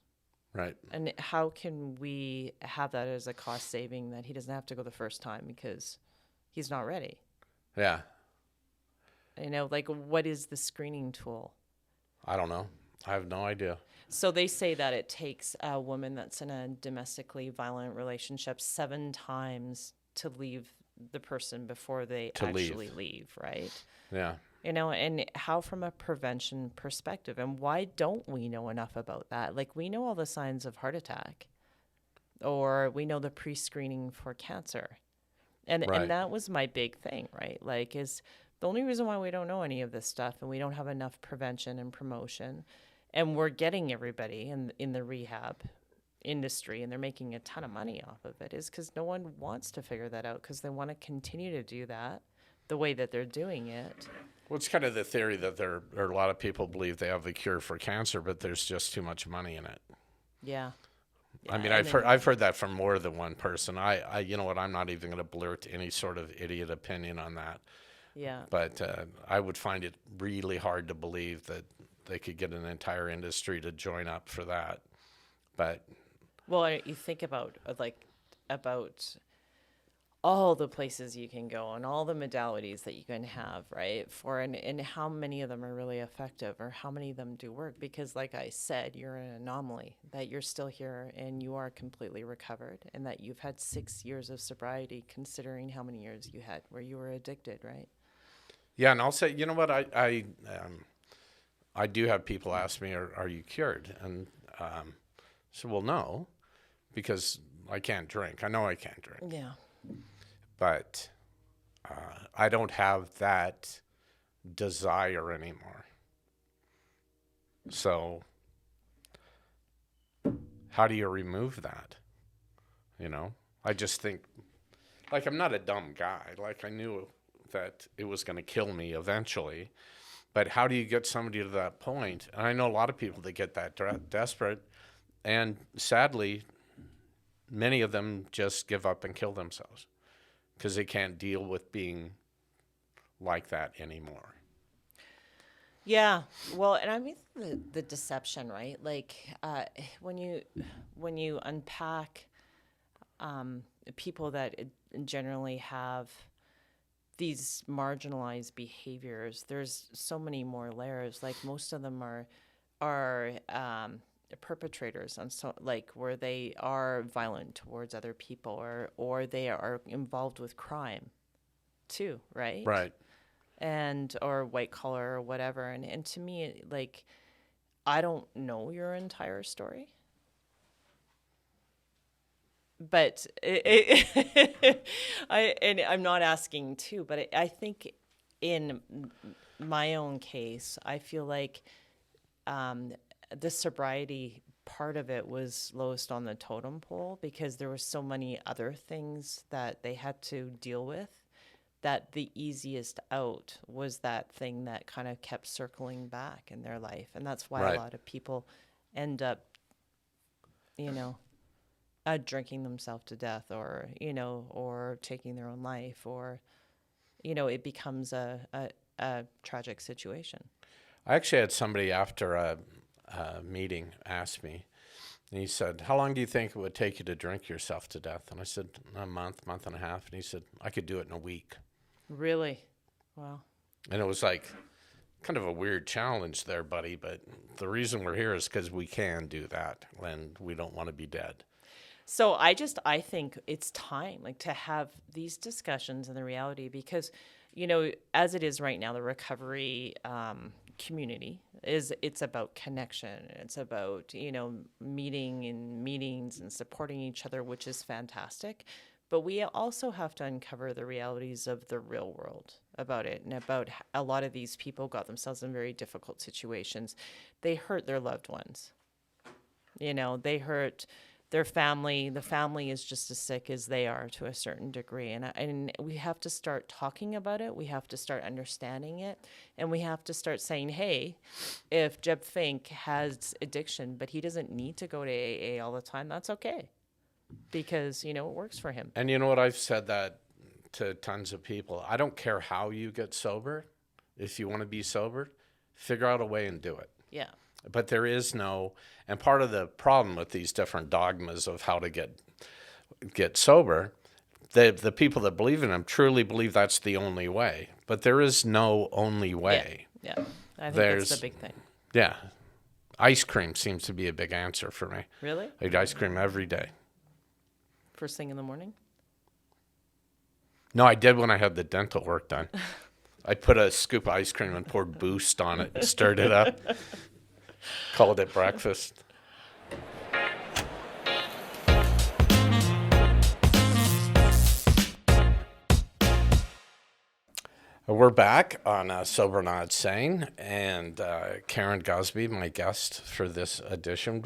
right. And how can we have that as a cost saving, that he doesn't have to go the first time because he's not ready? Yeah. Like, what is the screening tool? I don't know. I have no idea. So they say that it takes a woman that's in a domestically violent relationship 7 times to leave the person before they actually leave, right? Yeah. And how from a prevention perspective, and why don't we know enough about that? Like, we know all the signs of heart attack, or we know the pre-screening for cancer. And Right. and that was my big thing, right? Like, is the only reason why we don't know any of this stuff, and we don't have enough prevention and promotion, and we're getting everybody in the rehab industry, and they're making a ton of money off of it, is because no one wants to figure that out, because they want to continue to do that the way that they're doing it. Well, it's kind of the theory that there are a lot of people believe they have the cure for cancer, but there's just too much money in it. Yeah. I mean, and I've heard that from more than one person. I you know what? I'm not even going to blurt any sort of idiot opinion on that. Yeah. But I would find it really hard to believe that they could get an entire industry to join up for that. But Well, you think about all the places you can go and all the modalities that you can have, right? And how many of them are really effective, or how many of them do work? Because like I said, you're an anomaly, that you're still here and you are completely recovered, and that you've had 6 years of sobriety, considering how many years you had where you were addicted, right? yeah, and I'll say, you know what? I do have people ask me, are you cured? And so, well, no, because I can't drink. I know I can't drink. Yeah. But I don't have that desire anymore. So how do you remove that? I just think, like, I'm not a dumb guy. Like, I knew that it was going to kill me eventually. But how do you get somebody to that point? And I know a lot of people that get that desperate. And sadly, many of them just give up and kill themselves because they can't deal with being like that anymore. Yeah, well, and I mean the deception, right? Like, when you unpack people that generally have these marginalized behaviors, there's so many more layers. Like, most of them are perpetrators on, so like, where they are violent towards other people, or they are involved with crime too, right? Right. And or white collar or whatever. And to me, like, I don't know your entire story, but I'm not asking to, but I think in my own case, I feel like the sobriety part of it was lowest on the totem pole, because there were so many other things that they had to deal with, that the easiest out was that thing that kind of kept circling back in their life. And that's why Right. a lot of people end up, drinking themselves to death, or, or taking their own life, or, it becomes a tragic situation. I actually had somebody after a meeting ask me, and he said, how long do you think it would take you to drink yourself to death? And I said, a month and a half. And he said, I could do it in a week. Really? Wow. And it was like kind of a weird challenge there, buddy. But the reason we're here is because we can do that, and we don't want to be dead. So I think it's time, like, to have these discussions and the reality, because, as it is right now, the recovery community it's about connection. It's about, meeting in meetings and supporting each other, which is fantastic. But we also have to uncover the realities of the real world about it, and about a lot of these people got themselves in very difficult situations. They hurt their loved ones. They hurt their family. The family is just as sick as they are to a certain degree. And we have to start talking about it. We have to start understanding it. And we have to start saying, hey, if Jebb Fink has addiction, but he doesn't need to go to AA all the time, that's okay. Because, it works for him. And you know what? I've said that to tons of people. I don't care how you get sober. If you want to be sober, figure out a way and do it. Yeah. But there is no, and part of the problem with these different dogmas of how to get sober, the people that believe in them truly believe that's the only way. But there is no only way. Yeah. I think that's the big thing. Yeah. Ice cream seems to be a big answer for me. Really? I eat ice cream every day. First thing in the morning? No, I did when I had the dental work done. I put a scoop of ice cream and poured Boost on it and stirred it up. Called it breakfast. We're back on Sober Not Sane, and Karen Gosbee, my guest for this edition.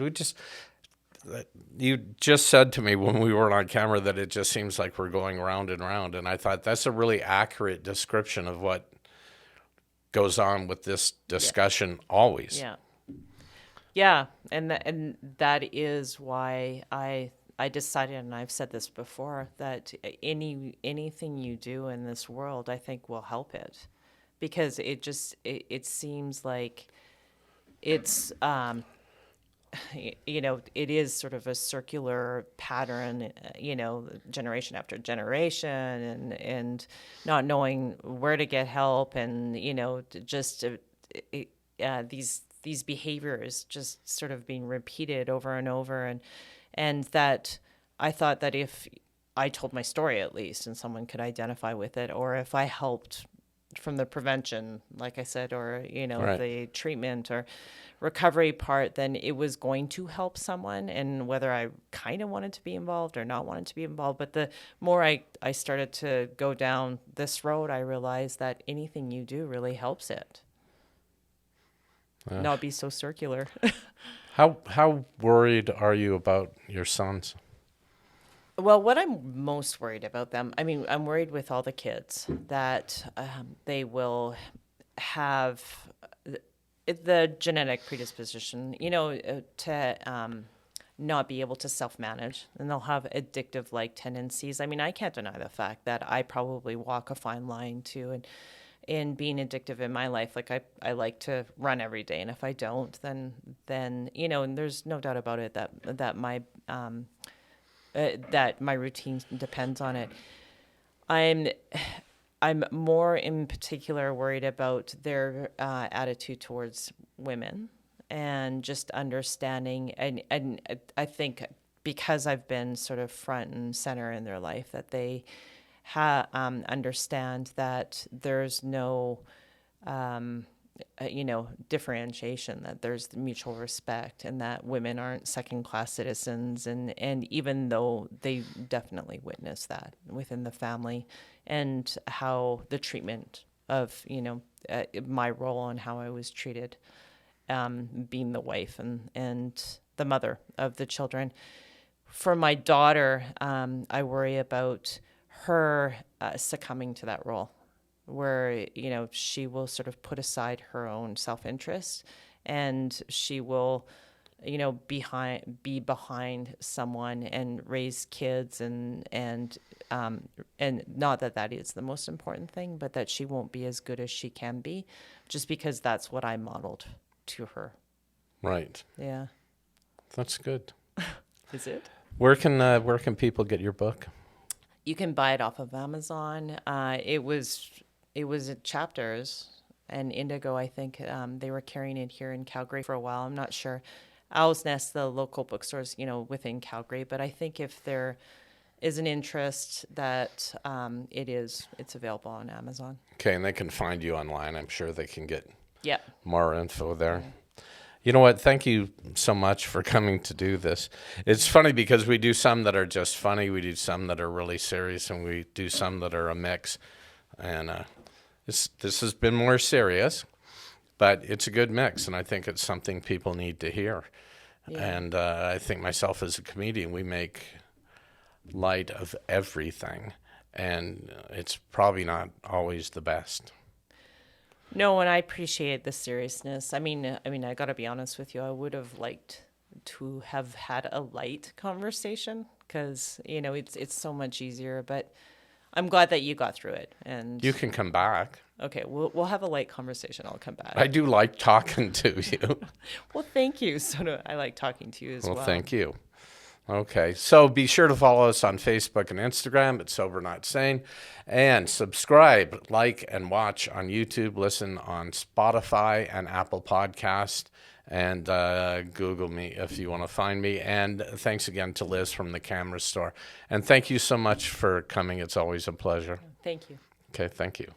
You just said to me when we weren't on camera that it just seems like we're going round and round, and I thought that's a really accurate description of what goes on with this discussion always. Yeah. Yeah, and that is why I decided, and I've said this before, that anything you do in this world, I think, will help it, because it seems like it's it is sort of a circular pattern, generation after generation, and not knowing where to get help, and these behaviors just sort of being repeated over and over, and that I thought that if I told my story at least and someone could identify with it, or if I helped from the prevention, like I said, or Right. the treatment or recovery part, then it was going to help someone, and whether I kind of wanted to be involved or not wanted to be involved. But the more I started to go down this road, I realized that anything you do really helps it. Not be so circular. How worried are you about your sons? Well, what I'm most worried about them, I'm worried with all the kids that they will have the genetic predisposition, to not be able to self-manage, and they'll have addictive-like tendencies. I can't deny the fact that I probably walk a fine line too, and in being addictive in my life. Like I like to run every day, and if I don't, then and there's no doubt about it that my routine depends on it. I'm more in particular worried about their attitude towards women, and just understanding, and I think because I've been sort of front and center in their life, that they understand that there's no differentiation, that there's mutual respect, and that women aren't second-class citizens, and even though they definitely witness that within the family, and how the treatment of my role and how I was treated, being the wife and the mother of the children. For my daughter, I worry about her succumbing to that role, where she will sort of put aside her own self-interest, and she will be behind someone and raise kids, and not that is the most important thing, but that she won't be as good as she can be, just because that's what I modeled to her. Right. Yeah. That's good. Is it? Where can people get your book? You can buy it off of Amazon. It was at Chapters and Indigo, I think. They were carrying it here in Calgary for a while. I'm not sure. Owl's Nest, the local bookstores, within Calgary. But I think if they're is an interest, that it's available on Amazon. Okay, and they can find you online. I'm sure they can get Yeah. more info there. You know what? Thank you so much for coming to do this. It's funny because we do some that are just funny, we do some that are really serious, and we do some that are a mix. And this has been more serious, but it's a good mix, and I think it's something people need to hear. Yeah. And I think myself as a comedian, we make light of everything, and it's probably not always the best. No, and I appreciate the seriousness. I mean, I got to be honest with you. I would have liked to have had a light conversation, because it's so much easier. But I'm glad that you got through it. And You can come back. okay, we'll have a light conversation. I'll come back. I do like talking to you. Well, thank you. I like talking to you as well. Well, thank you. Okay, so be sure to follow us on Facebook and Instagram at Sober Not Sane, and subscribe, like, and watch on YouTube. Listen on Spotify and Apple Podcast, and Google me if you want to find me. And thanks again to Liz from the Camera Store. And thank you so much for coming. It's always a pleasure. Thank you. Okay, thank you.